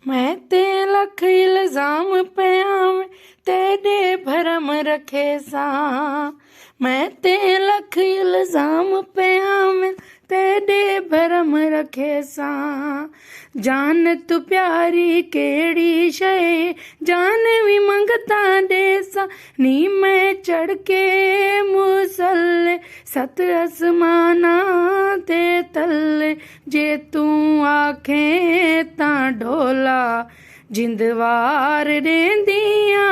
मैं ते लख इल्जाम पियां तेरे भरम रखे सा। मैं ते लख इल्जाम पियां तेरे भरम रखे सा। जान तू प्यारी केड़ी शे जान भी मंगता देसा। नी मैं चढ़ के मुसल्ले सत आसमाना ते तल्ले। जे तू आखे ता ढोला जिंदवार रेंदियां।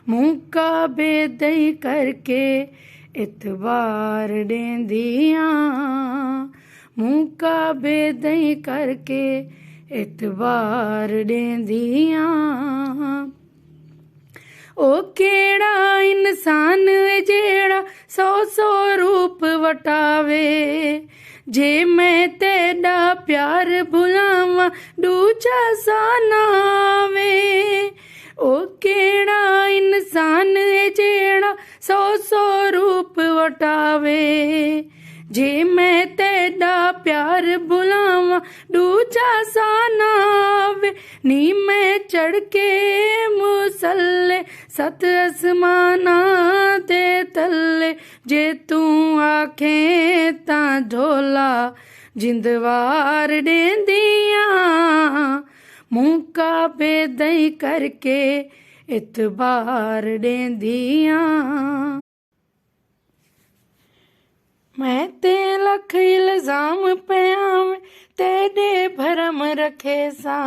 मुका बेदई करके इतबार देंदियां। मुका बेदई करके इतबार देंदियां। ओ केड़ा इंसान है जेड़ा सौ सौ रूप वटावे। जे मैं तेरा प्यार भुलावा दूजा सा नावे। ओ केड़ा इंसान है जेड़ा सौ सौ रूप वटावे। जे मैं तेरा प्यार भुलावा दूजा सा नावे। नी मैं चढ़ के मुसल्ले सत आसमाना ते तल्ले। जे तू आखे ता ढोला जिंदवार देंदियां। मुका बेदई करके इतबार देंदियां। मैं ते लख इल्जाम पियां तेरे भरम रखे सा।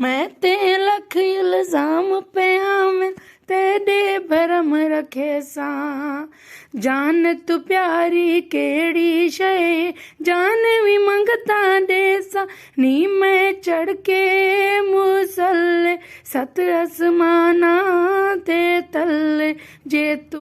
मैं ते लख इल्जाम पियां तेरे भरम रखे सा। जान तू प्यारी केड़ी शे जान भी मंगता देसा। नी मैं चढ़ के मुसल्ले सत आसमाना ते तल्ले। जे तू